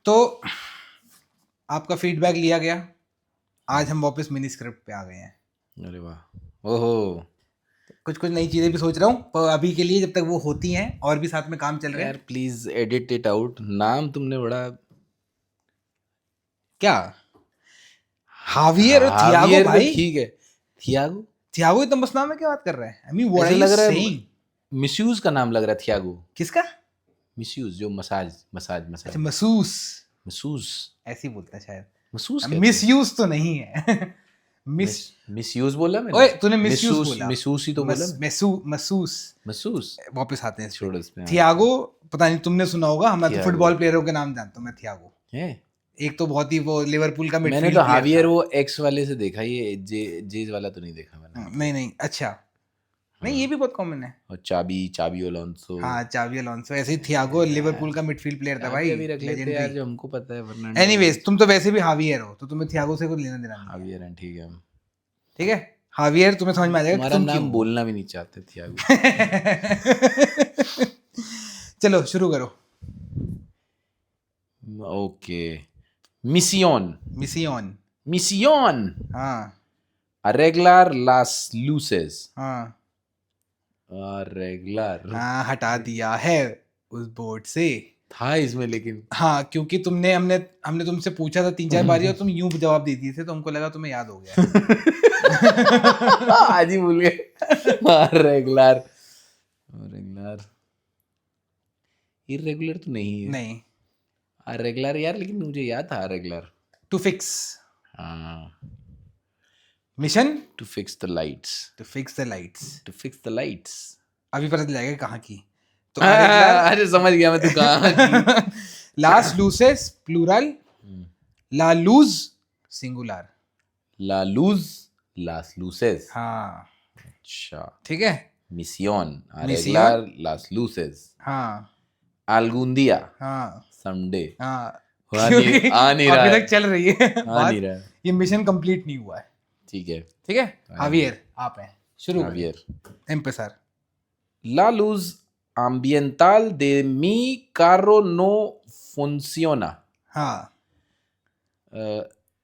तो आपका फीडबैक लिया गया, आज हम वापस मिनी स्क्रिप्ट पे आ गए हैं। अरे वाह, ओहो। कुछ कुछ नई चीज़ें भी सोच रहा हूँ, पर अभी के लिए जब तक वो होती हैं और भी साथ में काम चल रहे यार हैं। Please edit it out. नाम तुमने बड़ा क्या हावियर और थियागो हावियर तो भाई? ठीक है, थियागो थियागो इतना मस्त नाम है, क्या बात कर रहे हैं? आई मीन व्हाट आर ऐसे यू लग रहा है सेइंग? मिसयूज का नाम लग रहा है थियागो। किसका? मिसयूज जो मसाज मसाज अच्छा, मसाज मसूस, मसूस ऐसे ही बोलते हैं शायद। मसूस कहते मिस हैं। यूज तो नहीं है। मिस, मिसयूज बोला मैंने। ओए तूने मिस यूज मिसूस बोला। मिसूस ही तो बोला मैं। मसूस। मसूस। वापस आते हैं इस पे। छोड़ो इस पे। हाँ, थियागो, पता नहीं तुमने सुना होगा, मैं तो थियागो फुटबॉल प्लेयरों के नाम जानता हूँ। मैं थियागो, है। एक तो बहुत ही वो लिवरपूल का मैंने तो मिडफील्ड प्लेयर था। हावियर वो एक्स वाले से देखा, ये जेज वाला तो नहीं देखा मैंने हावियर। नहीं नहीं, अच्छा, नहीं ये हाँ, भी बहुत कॉमन है। और चाबी चाबी अलोंसो। हाँ, चावी अलोंसो, ऐसे ही थियागो लिवरपूल का मिडफील्ड प्लेयर था चाबी भाई, अभी रख लेते हैं लेजेंडरी। यार, जो हमको पता है, फर्नांडो एनीवेज, तुम तो वैसे भी हावियर हो, तो तुम्हें थियागो से कुछ लेना देना नहीं है। हावियर हैं, ठीक है। ठीक है, हावियर तुम्हें समझ में आ जाएगा कि तुम्हारा तुम नाम क्यों हो। बोलना भी नहीं चाहते थियागो। चलो शुरू करो। ओके। मिसियोन। मिसियोन। मिसियोन। हाँ Arreglar las luces. हाँ Arreglar हाँ, हटा दिया है उस बोर्ड से। था इसमें लेकिन। हाँ, क्योंकि तुमने हमने हमने तुमसे पूछा था 3-4 बारी और तुम यूं जवाब दे दिए थे, तो हमको लगा तुम्हें याद हो गया है। आज ही भूल गए। रेगुलर रेगुलर इरेगुलर तो नहीं है। नहीं, रेगुलर यार, लेकिन मुझे याद था रेगुलर। टू फिक्स हाँ, mission, to fix the lights. To fix the lights. To fix the lights. अभी पता चल जाएगा कहाँ की। तो अरेगुलर, अरे समझ गया मैं, तू कहाँ की। लास लूसेस प्लूरल, ला लूज सिंगुलर। ला लूज लास लूसेस। हाँ अच्छा। ठीक है। मिसियोन मिसियोन, arreglar las luces हाँ algún día हाँ someday। हाँ, नहीं, क्योंकि आ नहीं रहा अभी है। तक चल रही है आ नहीं बात, रहा है। ये मिशन कंप्लीट नहीं हुआ है। ठीक है। ठीक है, आएंगे। हावियर आप हैं, शुरू करें। Javier. एम्पेसर। La luz ambiental de mi carro no funciona। हाँ।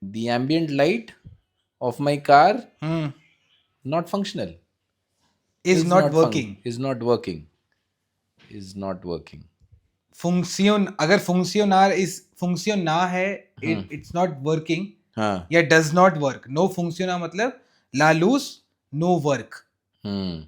The ambient light of my car hmm, not functional। Is not working. is not working। is not working। Function, अगर फंक्शनर इज फंक्शन ना है, इट्स नॉट वर्किंग, हाँ। या does not work. No फंक्शनर मतलब लालूस, no work. हम्म।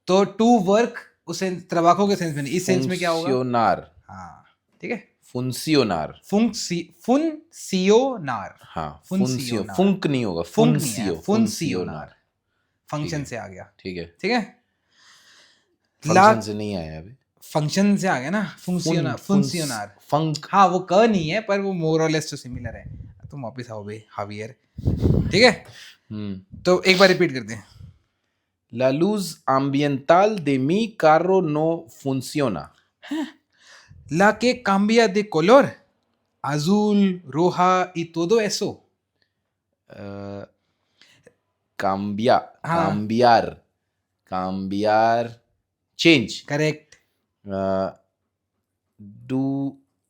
तो to work उस तबाको के sense में नहीं, इस सेंस में क्या होगा? Funcionar। हाँ ठीक है, funcionar। फुनसियोनार। हाँ, फुंसियो फुनसियोनार, फुंक नहीं होगा, फुंक नहीं है, फुंसियो फुनसियोनार। फुंसियोनार। फंक्शन है। से आ गया। ठीक है। ठीक है, ला फंक्शन से नहीं आया अभी। फंक्शन से आ गया ना, फुनसियोनार, फुनसियोनार। फंक। हाँ वो क नहीं है, पर वो मोर और लेस तो सिमिलर है। तुम वापिस आओ भाई हावियर। ठीक है, तो एक बार रिपीट कर दें। La luz ambiental de mi carro no funciona। La que cambia de color, azul, roja y todo eso। हाँ cambiar cambiar change। Correct. do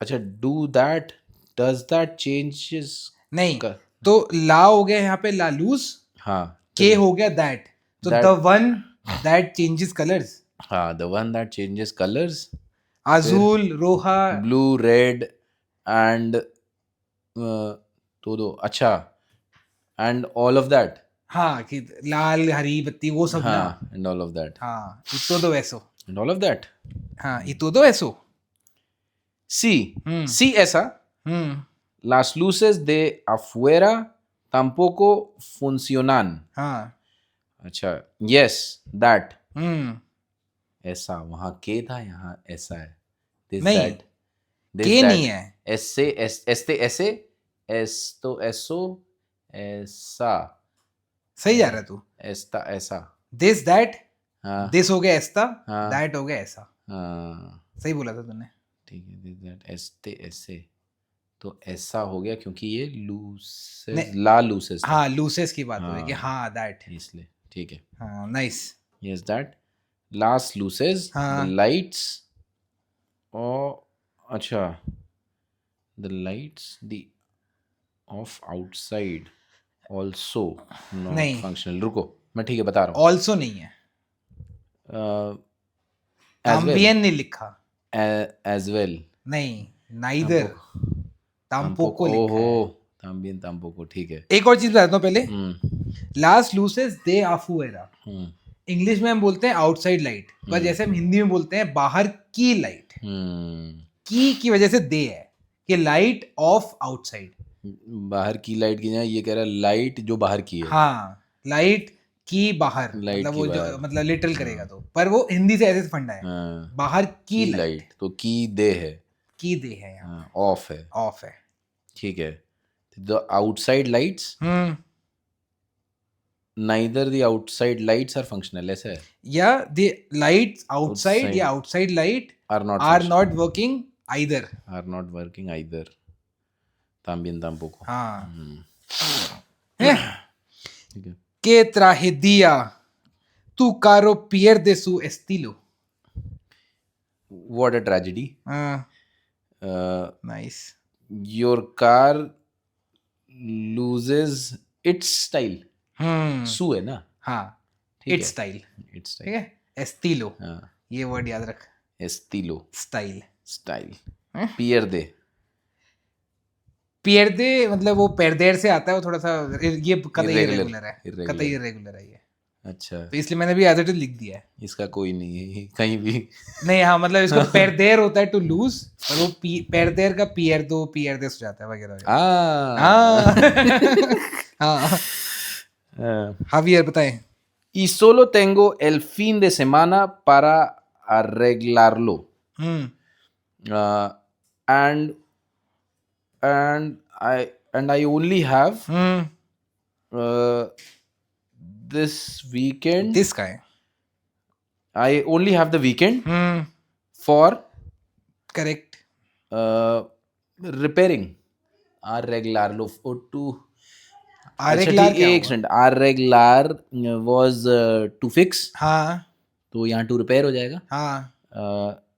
अच्छा, do that does that changes नहीं, का। तो ला हो गया यहाँ पे लालूस, हाँ, के हो गया दैट, तो the that one that changes colours, हाँ, the one that changes colors। azul, Roha. Blue red and तो दो अच्छा, एंड ऑल ऑफ दैट। हाँ, कि लाल हरी बत्ती वो सब ना। हाँ, एंड ऑल ऑफ दैट। हाँ, y todo eso। And all of that. हाँ, y todo eso। सी सी ऐसा। हम्म, las luces de afuera tampoco funcionan। हाँ, अच्छा, यस दैट। हम्म, ऐसा, वहां के था, यहाँ ऐसा है। दिस नहीं, दैट दिस के नहीं दैट है। ऐसे एस्ते ऐसे एस्तो ऐसो ऐसा सही जा रहा है तू। एस्ता ऐसा। दिस दैट, हाँ दिस हो गया ऐसा, हाँ दैट हो गया ऐसा। हाँ, सही बोला था तूने। ठीक है। दिस दैट एस्ते ऐसे, तो ऐसा हो गया क्योंकि ये लूसेस, नहीं, ला लूसेस था। हाँ लूसेस की बात हो रही है कि हाँ, हाँ दैट। इसलिए ठीक है। हाँ nice. Yes that last loses the हाँ लाइट्स। और अच्छा, the lights the of outside also not नहीं, functional. रुको मैं ठीक है बता रहा हूँ. ऑल्सो नहीं है, As well. también नहीं लिखा, As well. नहीं, neither, tampoco लिखा है. ओहो también tampoco ठीक है. एक और चीज बताता हूँ पहले. हम्म लास लूसेस दे afuera, हम्म इंग्लिश में हम बोलते हैं आउटसाइड लाइट, पर जैसे हम हिंदी में बोलते हैं बाहर की लाइट, की वजह से दे है कि लाइट ऑफ आउटसाइड. बाहर की लाइट की, ये कह रहा है लाइट जो बाहर की है. हाँ, लाइट की बाहर, लाइट मतलब की वो जो बाहर. मतलब लिटरल करेगा तो, पर वो हिंदी से ऐसे फंडा है. हाँ, बाहर की लाइट, लाइट तो की दे है, की दे है, यहाँ ऑफ है. ऑफ है. ठीक है. The outside lights, hmm, neither the outside lights are functional, ऐसा है. या द लाइट्स आउटसाइड Outside या outside light are not are functional. Not working either. are not working either. También tampoco. हाँ. ठीक है. Que tragedia, tu caro pierde su estilo. What a tragedy. Nice. Your car loses its style. सू है ना. हाँ, ठीक it's है. Style. Its ठीक style. है, एस्टिलो, हाँ. ये वर्ड याद रख. Estilo. स्टाइल. Style. हैं? Pierde. पियर्दे मतलब वो पेरदेर से आता है, वो थोड़ा सा ये कतई Irregular. इरेगुलर है, Irregular. कतई इरेगुलर है ये, अच्छा. तो इसलिए मैंने भी एज इट इज लिख दिया है. इसका कोई नहीं है कहीं भी. नहीं, हाँ, मतलब इसको पेरदेर होता है टू लूज, और वो पेरदेर का पियर्देस हो जाता है वगैरह वगैरह. हाँ. हाँ, हावियर बताएं. Y solo tengo el fin de semana para arreglarlo. And I only have this weekend. This का है. I only have the weekend for correct. repairing. Arreglarlo for to. आरेगलार क्या एक होगा? Second. Arreglar was to fix. हाँ तो यहाँ to repair हो जाएगा. हाँ.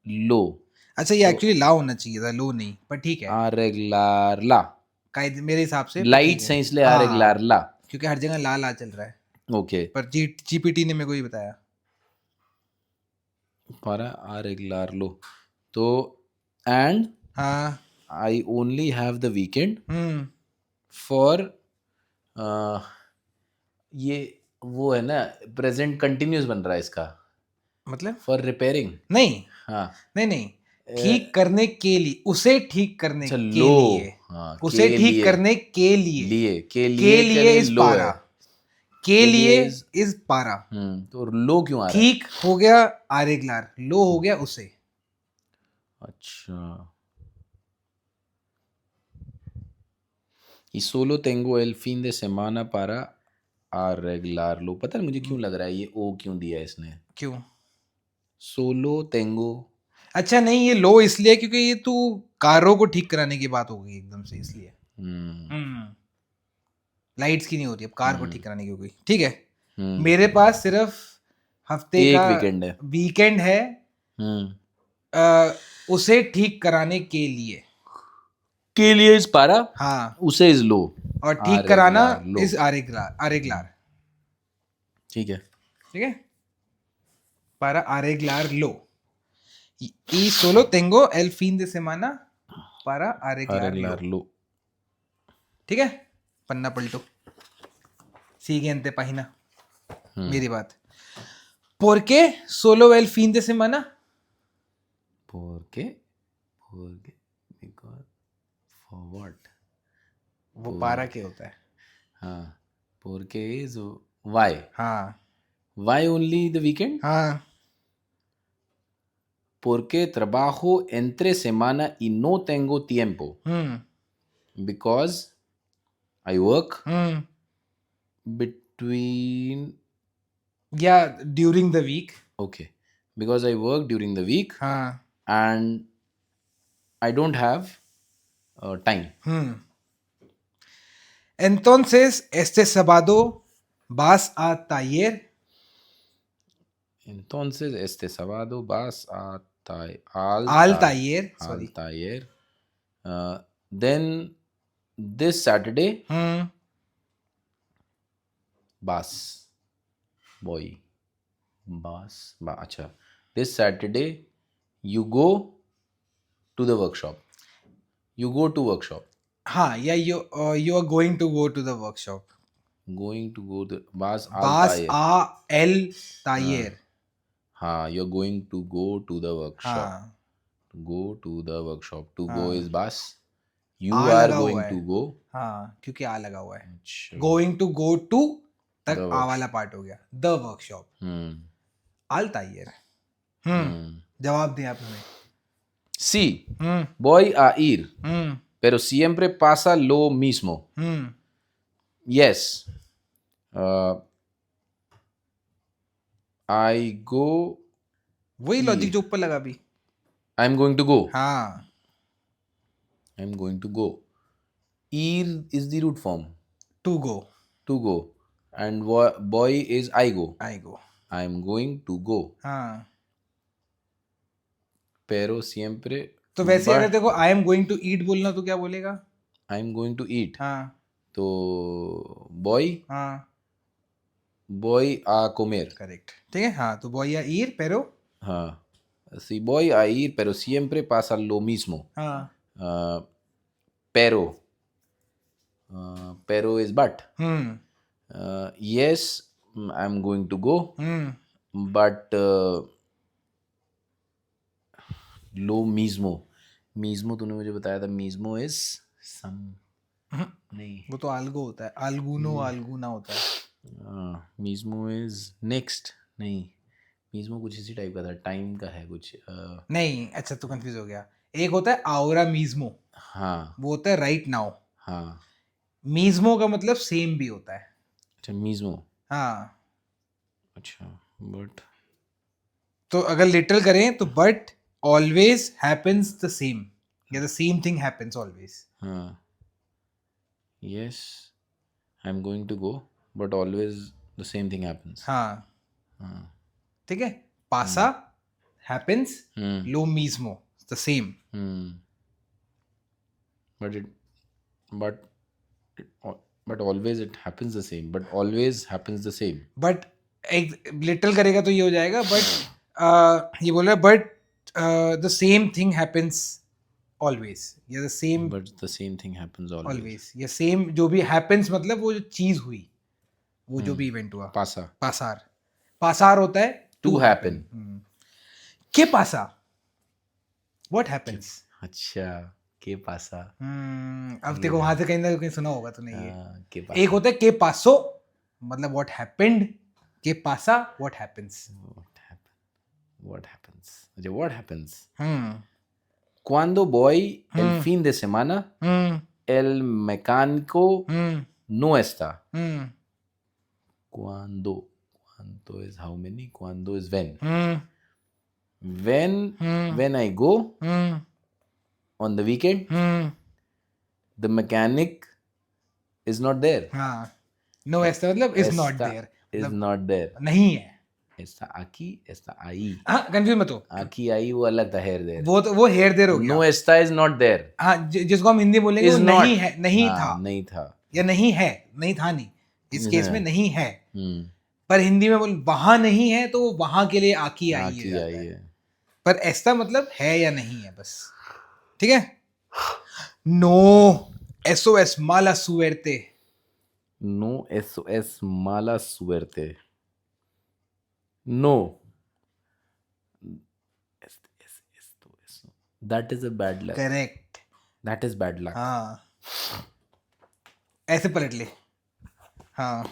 लो. अच्छा, ये एक्चुअली ला होना चाहिए था, लो नहीं, पर ठीक है. Arreglar la. कायदे मेरे हिसाब से लाइट्स हैं इसलिए हाँ, arreglar la. क्योंकि हर जगह ला ला चल रहा है. ओके. पर जीपीटी ने मेरे को ये बताया. para arreglar lo. तो and हाँ. I only have the weekend for ये वो है ना, प्रेजेंट कंटिन्यूस बन रहा है इसका, मतलब फॉर रिपेयरिंग. नहीं, हाँ. नहीं, ठीक करने के लिए, उसे ठीक करने के लो. लिए, हाँ, उसे के ठीक लिए. करने के लिए, के लिए लिए इस लो पारा, है. के लिए is- इस पारा. तो लो क्यों आ रहा है? ठीक हो गया आरेगलार, लो हो गया उसे. अच्छा. Y solo tengo el fin de semana para arreglarlo. पता है मुझे क्यों लग रहा है ये ओ क्यों दिया है इसने? क्यों? Solo tengo. अच्छा नहीं, ये लो इसलिए क्योंकि ये तू कारों को ठीक कराने की बात हो गई एकदम से, इसलिए. लाइट्स की नहीं होती, अब कार को ठीक कराने की हो गई. ठीक है. मेरे पास सिर्फ हफ्ते एक का वीकेंड है. उसे ठीक कराने के लिए. के लिए इस पारा. हाँ. उसे इस लो. और ठीक कराना लो. इस आरेगलार. ठीक है. ठीक है. para arreglar lo. Y solo tengo el fin de semana para arreglarlo. ठीक है. पन्ना पलटो. Siguiente página. मेरी बात. ¿Por qué solo el fin de semana? ¿Por qué? Because for what? वो पारा के होता है. हाँ. ¿Por qué is why? हाँ. Why only the weekend? हाँ. Porque trabajo entre semana y no tengo tiempo. Because I work between. Yeah, during the week. Okay. Because I work during the week. हाँ. And I don't have time. Entonces, este sábado vas a taller. Entonces, este sábado vas al taller. Al taller. then this Saturday bus boy अच्छा this Saturday you go to the workshop. You go to workshop. हाँ, या you are going to go to the workshop. Going to go the Bas al Bas Tayer. a el taller. हाँ, you're going to go to the workshop. हाँ, To go to the workshop. To go हाँ, is bas. You uh are लगा हुआ going है. to go. हाँ, क्योंकि आ लगा हुआ है. अच्छा. Going to go to तक The आ workshop. वाला पार्ट हो गया. The workshop. Al taller. जवाब दें आप हमें. Sí, voy a ir, pero siempre pasa lo mismo. Yes. I go. वही लॉजिक जो ऊपर लगा भी. I'm going to go. हाँ. I'm going to go. Ir is the root form. To go. To go. And boy is I go. I go. I'm going to go. हाँ. Pero siempre. तो वैसे अगर देखो I am going to eat बोलना तो क्या बोलेगा? I'm going to eat. हाँ. तो boy. हाँ. Boy a comer. करेक्ट. ठीक है. हाँ, तो boy a ir pero. हाँ. Sí, voy a ir, pero siempre pasa lo mismo. हाँ. Pero. Pero is but. Yes, I'm going to go. But lo mismo. Mismo तूने मुझे बताया था. Mismo is some. नहीं. वो तो algo होता है. Alguno alguna होता है. Mismo is next. नहीं. Mismo कुछ इसी टाइप का था. टाइम का है कुछ. नहीं. अच्छा, तो कंफ्यूज हो गया. एक होता है ahora mismo. हाँ. वो होता है right now. हाँ. mismo का मतलब सेम भी होता है. अच्छा, mismo. हाँ. अच्छा, but. तो अगर लिटरल करें तो but always happens the same. या the same thing happens always. हाँ. Yes, I'm going to go, but always the same thing happens. हाँ. हाँ. ठीक है. pasa happens lo mismo, the same. But always it happens the same. But always happens the same. but एक literal करेगा तो ये हो जाएगा. but ये बोल रहा है but the same thing happens always. या the same. But the same thing happens always. always. या same जो भी happens मतलब वो जो चीज हुई, वो जो भी इवेंट हुआ. Pasa. पासार होता है To happen. ¿Qué pasa? What happens? अच्छा, ¿qué pasa? अब देखो वहां से कहीं ना कहीं सुना होगा तूने ये. ¿Qué pasa? एक होता है ¿qué pasó? मतलब what happened. ¿Qué pasa? What happens? What happens? What happens? Cuando voy el fin de semana, el mecánico no está. Cuando is how many? Cuando is when. When I go on the weekend, the mechanic is not there. हाँ. No está मतलब is not there. Is not there. नहीं है. Está aquí, está ahí. हाँ, confuse मत हो. Aquí ahí वो अलग था, here there. वो हेयर देर हो गया. No está is not there. हाँ, जिसको हम हिंदी बोलेंगे वो नहीं है, नहीं था. नहीं था. या नहीं है, नहीं था नहीं. इस केस में नहीं है. पर हिंदी में बोल वहां नहीं है तो वहां के लिए आकी आई है. पर ऐसा मतलब है या नहीं है बस. ठीक है. नो SOS mala suerte. No SOS mala suerte. No. That is a bad luck. Correct. That is bad luck. हाँ. ऐसे पलट ले. हाँ.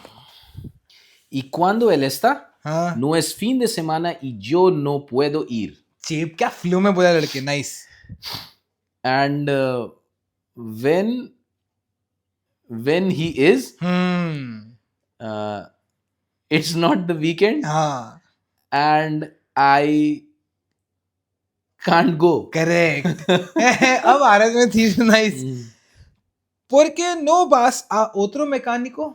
Y cuando él está, हाँ. no es fin de semana y yo no puedo ir. चेप क्या flow में बोला लड़के. Nice. And when he is, it's not the weekend. हाँ. And I can't go. Correct. अब आ रहा है थी. Nice. Porque no vas a otro mecánico?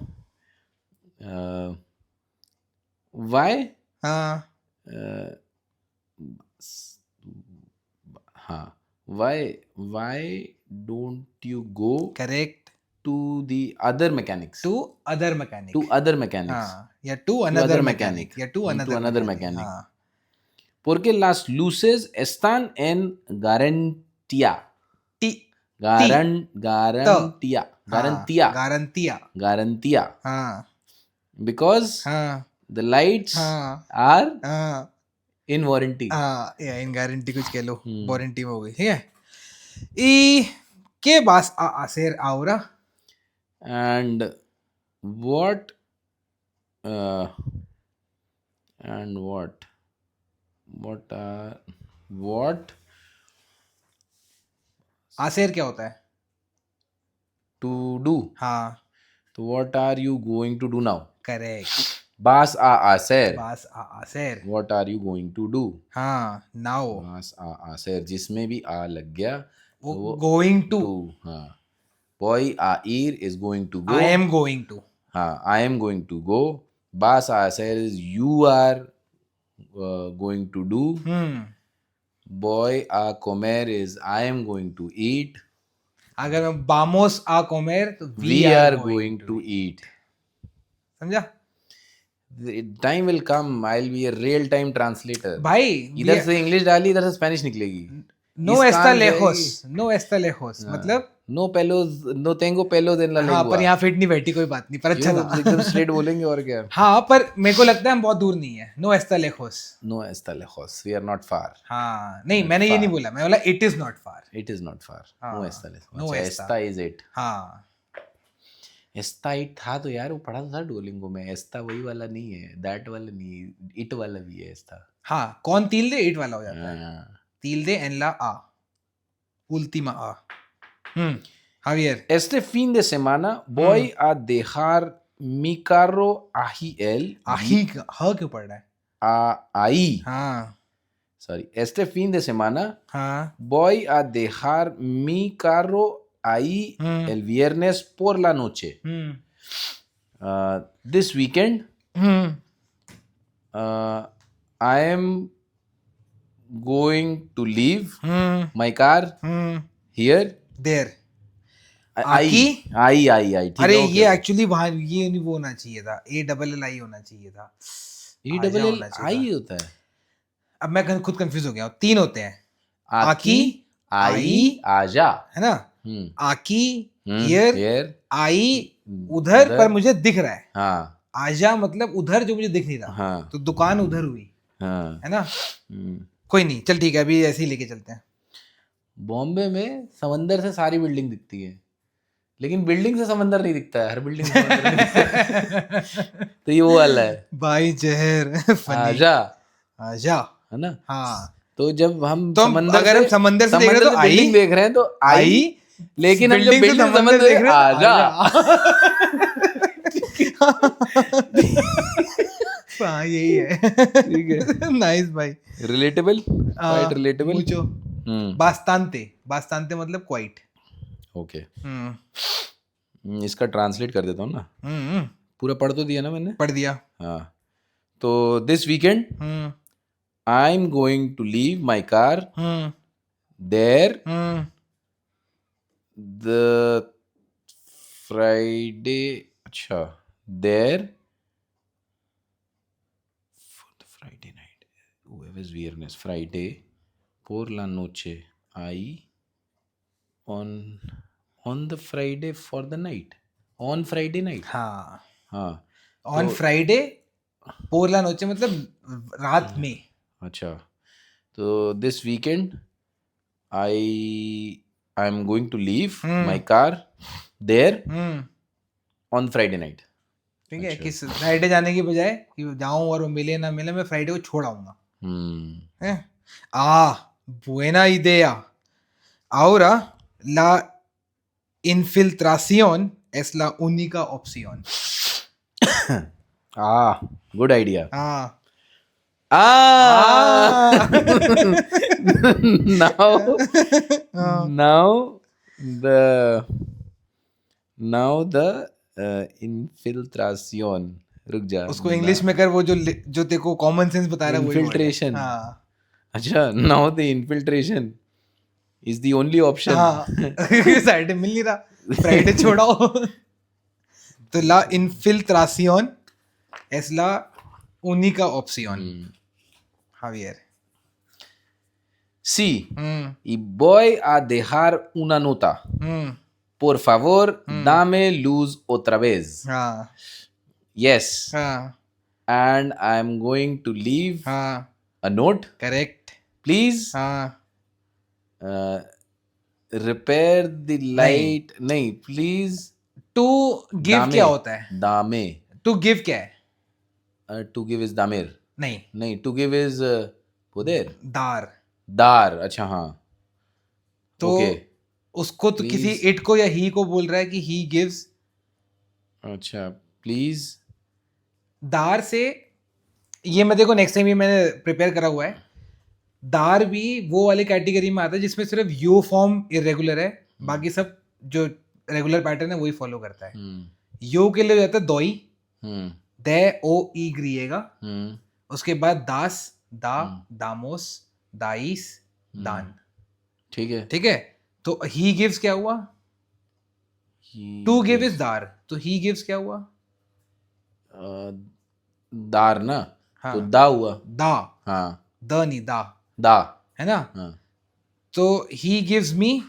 Why? हाँ. हाँ. Why don't you go correct to the other mechanics? To other mechanic To other mechanics. हाँ या to another other mechanic mechanic. या to To another another mechanic mechanic. हाँ Porque las luces están en garantía. टी Garantía. Garantía. गारंटिया Garantía. हाँ Because हाँ the lights हाँ are हाँ in warranty. हाँ या इन गारंटी कुछ कह लो हम्म। वारंटी में हो गई ठीक है ई के बास आ आसेर आउरा And what and what आसेर क्या होता है to do? हाँ So what are you going to do now? Correct Bas a hacer. बास आ आसेर What are you going to do? हाँ नाउ Bas a hacer. जिसमें भी आ लग गया तो वो वो गोइंग टू to. हाँ. Boy a ir is going to go. I am going to हाँ. I am going to go. Bas a hacer is you are going to do. Boy a comer is I am going to eat. अगर मैं बामोस आ कोमेर तो We are going to eat. समझा The time will come. I'll be a real time translator. भाई इधर से English डाली इधर से स्पेनिश निकलेगी. नो इस एस्ता कान लेहोस जाएगी. नो एस्ता लेहोस मतलब No pelos, no tengo pelos en la हाँ lengua. पर यहाँ फिट नहीं बैठी कोई बात नहीं पर अच्छा क्यों? था एकदम स्ट्रेट बोलेंगे और क्या. हाँ पर मेरे को लगता है हम बहुत दूर नहीं है नो एस्ता लेहोस No está lejos. We are not far. हाँ नहीं मैंने ये नहीं बोला मैं बोला it is not far It is not far. हाँ. No está lejos. No अच्छा, está. esta is it. हाँ Esta it था तो यार वो पढ़ा था डुओलिंगो में. Esta वही वाला नहीं है. That वाला नहीं है. It वाला भी है esta. हाँ कौन तिल दे इट वाला हो जाता है हाँ. तिल दे एन ला आ última a Javier Este fin de semana voy a dejar mi carro आही ह क्यों पढ़ रहा है ahí. हाँ Sorry. Este fin de semana हाँ voy a dejar mi carro ahí el viernes por la noche. This weekend, I am going to leave my car here. देर आई. ठीक अरे है, ये okay. एक्चुअली वहाँ ये नहीं वो होना चाहिए था ए डबल एल आई होना चाहिए था E आजा double L होना चाहिए आई था। होता है. अब मैं खुद कंफ्यूज हो गया हूँ तीन होते हैं आकी, आई, आजा. है ना आकी हियर Here. आई उधर पर मुझे दिख रहा है हाँ. आजा मतलब उधर जो मुझे दिख नहीं रहा हाँ. तो दुकान उधर हुई हाँ. है ना कोई नहीं चल ठीक है अभी ऐसे ही लेके चलते हैं बॉम्बे में समंदर से सारी बिल्डिंग दिखती है लेकिन बिल्डिंग से समंदर नहीं दिखता है. हर बिल्डिंग से समंदर नहीं दिखता है. तो ये वो वाला है. भाई जहर आजा. आजा है ना. हाँ तो जब हम तो समंदर अगर हम समंदर से देख रहे हैं तो बिल्डिंग आई देख रहे हैं तो आई. लेकिन हम जब बिल्डिंग से बिल्डिंग समंदर समंदर देख रहे हैं तो आजा. हाँ यही है ठीक है. नाइस भाई रिलेटेबल. Quite relatable. मुझो बास्तानते मतलब क्वाइट ओके. इसका ट्रांसलेट कर देता हूँ ना. पूरा पढ़ तो दिया ना मैंने. पढ़ दिया हाँ. तो this weekend I am going to leave my car there the Friday. अच्छा there Friday night jueves viernes friday por la noche ahí on the friday for the night on friday night. हाँ हाँ. On Friday पोरला नोचे मतलब रात में. अच्छा. तो this weekend I am going to leave my car there on Friday night. ठीक है किस फ्राइडे जाने की बजाय कि जाऊं और वो मिले ना मिले मैं फ्राइडे को छोड़ आऊंगा. Buena idea. Ahora la infiltración es la única opción. Good idea. Ah. Now the infiltration. रुक जा. उसको इंग्लिश में कर वो जो तेरे को कॉमन सेंस बता रहा है. Infiltration. हाँ. अच्छा. Now the infiltration is the only option. हाँ सैटरडे मिल नहीं रहा, फ्राइडे छोड़ाओ. तो la infiltración es la única opción. Javier. Sí. Y voy a dejar una nota. Por favor, dame luz otra vez. हाँ Yes. हाँ And I'm going to leave हाँ a note. Correct. Please हाँ repair the light. नहीं, please. To give दामे. क्या होता है? दामे. टू गिव क्या है? To give is Dahmer. नहीं, नहीं, to give is poder. दार. दार. अच्छा हाँ. तो Okay. उसको तो किसी Please. इट को या ही को बोल रहा है कि ही गिव्स. अच्छा, प्लीज. दार से ये मैं देखो नेक्स्ट टाइम ये मैंने प्रिपेयर करा हुआ है. दार भी वो वाले कैटेगरी में आता है जिसमें सिर्फ यू फॉर्म इरेगुलर है, बाकी सब जो रेगुलर पैटर्न है वही फॉलो करता है. यू के लिए जाता है दोई, दे ओ ई ग्रिएगा, उसके बाद दास, दा, दामोस, दाइस, दान. ठीक है. ठीक है. तो ही गिव्स क्या हुआ? टू गिव इज दार, तो ही गिव्स क्या हुआ? दार ना. हाँ. तो दा हुआ. दा. हाँ. द नहीं दा दा है ना. हाँ. तो ही गिव्स मी.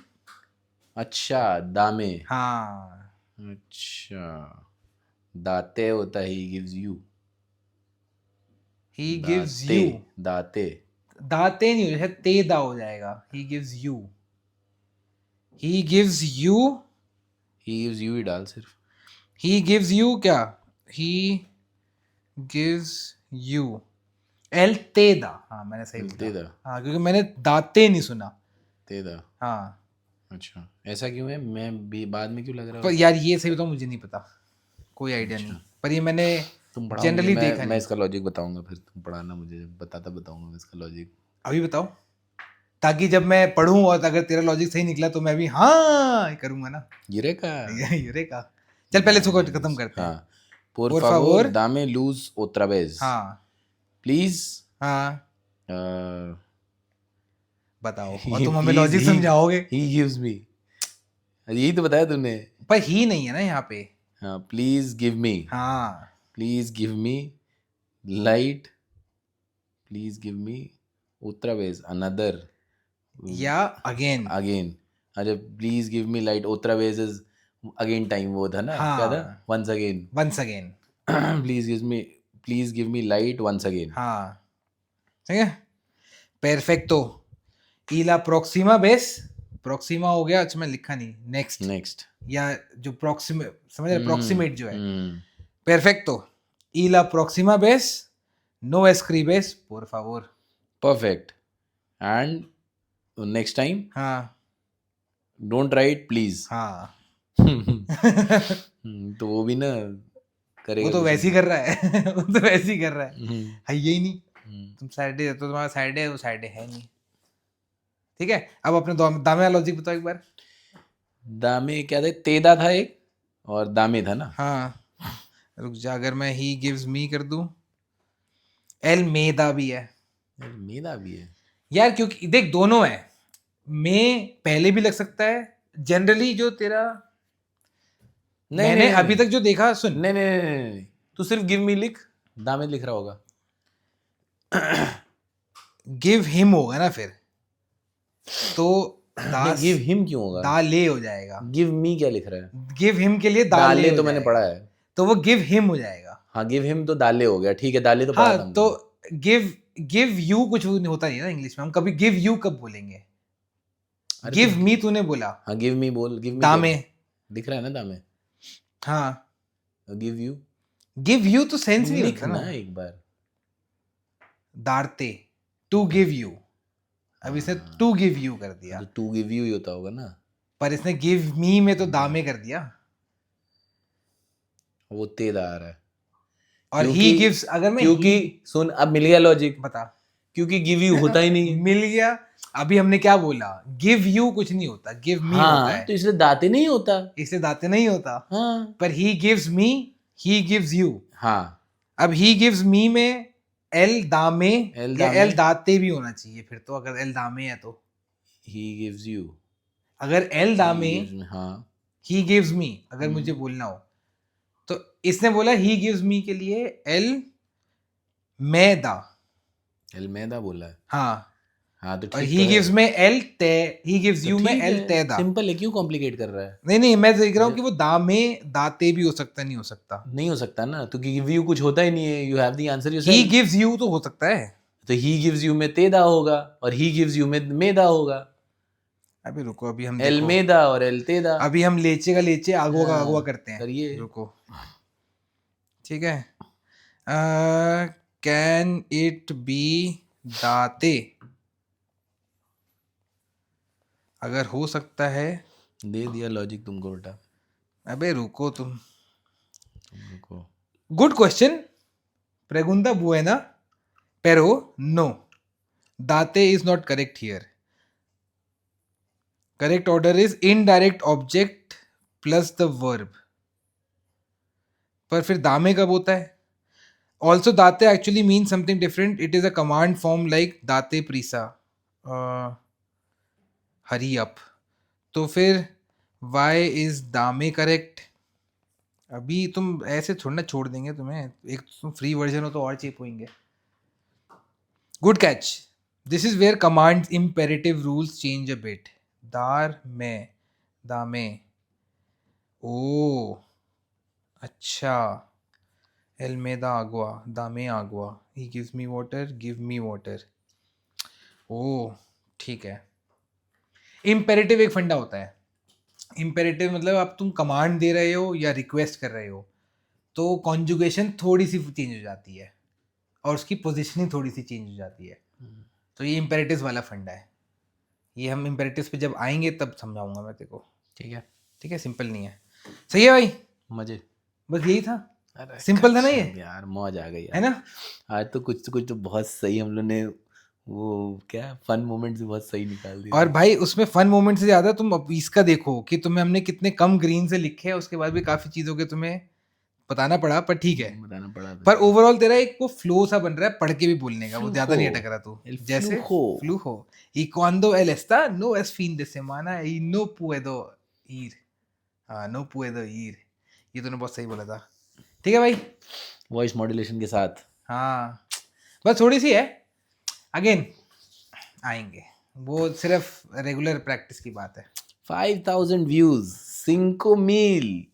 अच्छा, दामे. हाँ अच्छा, दाते होता है he gives you. He gives you. दाते. दाते नहीं हो जाए, ते दा हो जाएगा. He gives you. He gives you. He gives you ही डाल सिर्फ. ही गिव्स यू क्या? ही गिव्स यू. एल ते दा. हाँ मैंने सही बोला. तेदा. हाँ क्योंकि मैंने दाते नहीं सुना. तेदा. हाँ अच्छा, ऐसा क्यों है? मैं भी बाद में क्यों लग रहा पर है? यार ये सही बताऊँ मुझे नहीं पता, कोई आइडिया नहीं. पर ये मैंने तुम पढ़ाओ जनरली मुझे, देखा मैं नहीं. इसका लॉजिक बताऊंगा, फिर तुम पढ़ाना मुझे. बताऊंगा मैं इसका लॉजिक. अभी बताओ, ताकि जब मैं पढ़ूं और अगर तेरा लॉजिक सही निकला तो मैं भी हाँ करूंगा ना. गिरे का. ये का. चल पहले इसको खत्म करते हैं. हाँ. Por Por favor, favor. dame luz otra vez. हाँ Please. हाँ He- बताओ और तुम हमें please, logic he- समझाओगे. He gives me. यही तो बताया तूने. पर ही नहीं है ना यहाँ पे. हाँ. Please give me. हाँ Please give me light. Please give me otra vez. Another. या अगेन. Again. अरे please give me light. Otra vez is again time. वो था ना. हाँ. क्या था? Once again. Once again. Please give me light once again. हाँ ठीक है. परफेक्टो. इला प्रोक्सिमा बेस. प्रोक्सिमा हो गया. अच्छा मैं लिखा नहीं. नेक्स्ट. Next. या जो प्रोक्सिमेट समझ रहे, प्रोक्सिमेट जो है. Perfecto. Y la próxima vez no escribes, por favor. Perfect. And next time, हाँ don't write please. हाँ तो वो भी ना करेगा. वो तो वैसे ही कर रहा है. वो तो वैसे ही कर रहा है. हम्म. है यही नहीं. तुम सैटरडे तो तुम्हारा सैटरडे है, वो सैटरडे है नहीं. ठीक है. अब अपने दामे वाला लॉजिक बताओ एक बार. दामे क्या था? तेदा था एक और दामे था ना. हाँ रुक जा. अगर मैं ही गिव्स मी कर दूं, एल मेदा भी है मेरा भी है यार, क्योंकि देख दोनों है. मे पहले भी लग सकता है. जनरली जो तेरा मैंने अभी तक जो देखा, सुन. नहीं. तू सिर्फ गिव मी लिख. दामे लिख रहा होगा. गिव हिम होगा ना फिर तो दास गिव हिम क्यों होगा? दाले हो जाएगा. गिव मी क्या लिख रहा है? गिव हिम के लिए दाले दाले तो हो मैंने जाएगा. पढ़ा है. तो वो गिव हिम हो जाएगा. हाँ, गिव हिम तो दाले हो गया. ठीक है, दाले तो पढ़ा था हाँ हमने. तो गिव यू कुछ होता नहीं है ना इंग्लिश में. हम कभी गिव यू कब बोलेंगे? अरे गिव मी तूने बोला. हाँ, गिव मी बोल. गिव मी दामे. दिख रहा है ना दामे. हाँ गिव यू. गिव यू तो सेंस नहीं लिख होता ना ना. एक बार. दारते. To give you. अब इसने टू गिव यू कर दिया. टू गिव यू ही होता होगा ना. पर इसने गिव मी में तो दामे कर दिया. वो तेदा आ रहा है. और ही क्योंकि- गिव्स. अगर मैं क्योंकि सुन, अब मिल गया लॉजिक. बता. क्योंकि गिव यू होता ही नहीं है. मिल गया. अभी हमने क्या बोला? गिव यू कुछ नहीं होता, गिव मी होता हाँ, है. तो इसलिए दाते नहीं होता. इससे दाते नहीं होता. हाँ. पर he gives me, he gives you. हाँ. अब ही गिव्स मी में एल दामे एल या दामे. एल दाते भी होना चाहिए फिर तो, अगर एल दामे है तो. he gives you. अगर एल दामे He gives me, हाँ. ही गिव्स मी अगर मुझे बोलना हो तो इसने बोला ही गिव्स मी के लिए एल मैं दा. अलमेदा बोला है. हाँ हाँ तो और ठीक ही तो है. गिव्स में एल ते ही गिव्स तो यू में ठीक एल है. ते दा. सिंपल है, क्यों कॉम्प्लिकेट कर रहा है? नहीं मैं देख रहा हूँ कि वो दामे दाते भी हो सकता नहीं हो सकता. नहीं हो सकता ना, तो गिव यू कुछ होता ही नहीं है. You have the answer he yourself. Gives you तो हो सकता है. तो ही गिव्स यू में तेदा होगा और ही गिव्स यू में मेदा होगा. अभी रुको अभी हम एल देखो मेदा और एल तेदा. अभी हम लेचे का लेचे आगुआ का हाँ, आगुआ करते हैं. करिए. रुको ठीक है. कैन इट बी दाते अगर हो सकता है. दे दिया लॉजिक तुमको बेटा. अबे रुको तुम. तुमको गुड क्वेश्चन. प्रेगुंता बुएना pero no date is not correct here. Correct order is indirect object plus the verb. पर फिर दामे कब होता है? Also date actually means something different. It is a command form like date prisa. Hurry up. तो फिर why is दामे correct? अभी तुम ऐसे थोड़ा छोड़ देंगे तुम्हें. एक तुम फ्री वर्जन हो तो और चीप होंगे. Good catch. This is where command's imperative rules change a bit. दार में दामे. ओ अच्छा. एलमेदा आगुआ दामे आगुआ. He gives me water, give me water. ओ ठीक है. इम्पेरेटिव एक फंडा होता है. इम्पेरेटिव मतलब आप तुम कमांड दे रहे हो या रिक्वेस्ट कर रहे हो तो कॉन्जुगेशन थोड़ी सी चेंज हो जाती है और उसकी पोजीशनिंग थोड़ी सी चेंज हो जाती है. तो ये इम्पेरेटिव्स वाला फंडा है. ये हम इम्पेरेटिव्स पे जब आएंगे तब समझाऊंगा मैं तेरे को. ठीक है सिंपल नहीं है. सही है भाई. मजे. बस यही था. अरे सिंपल था ना ये. यार मौज आ गई है यार. ना. आज तो कुछ तो बहुत सही हम लोग ने वो क्या फन मोमेंट्स बहुत सही निकाल दिए. और भाई उसमें फन मोमेंट से ज्यादा तुम अब इसका देखो कि तुम्हें हमने कितने कम ग्रीन से लिखे हैं उसके बाद भी काफी चीजों के तुम्हें बताना पड़ा. पर ठीक है. बताना पड़ा. पर ओवरऑल तेरा एक वो फ्लो सा बन रहा है पढ़ के भी बोलने का. वो ज्यादा नहीं अटक रहा तू. El जैसे flujo. फ्लूहो y cuando él está no es fin de semana y no puedo ir. हाँ no puedo ir. ये तूने बहुत सही बोला था. ठीक है भाई. वॉइस मॉड्यूलेशन के साथ. हाँ बस थोड़ी सी है. अगेन आएंगे. वो सिर्फ रेगुलर प्रैक्टिस की बात है. 5000 व्यूज. 5,000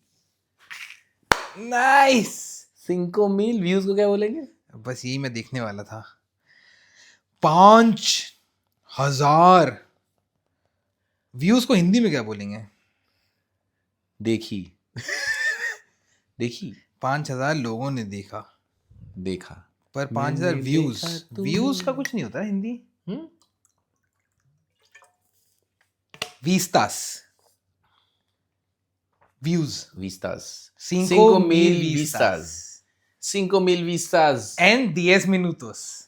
नाइस. 5,000 व्यूज को क्या बोलेंगे? बस यही मैं देखने वाला था. 5,000 व्यूज को हिंदी में क्या बोलेंगे? देखी. देखी 5,000 लोगों ने देखा पर 5,000 व्यूज. व्यूज का कुछ नहीं होता है Hindi. vistas. views. vistas. 5,000 vistas. 5,000 vistas. En 10 minutos.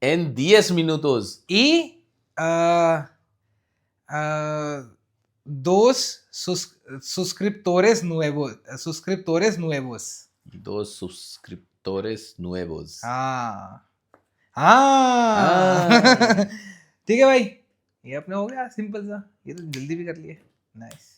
En 10 minutos. Y dos suscriptores nuevos. Suscriptores nuevos. 2 suscriptores nuevos. हाँ. हाँ. ठीक है भाई. ये अपने हो गया सिंपल सा. ये तो जल्दी भी कर लिए. नाइस.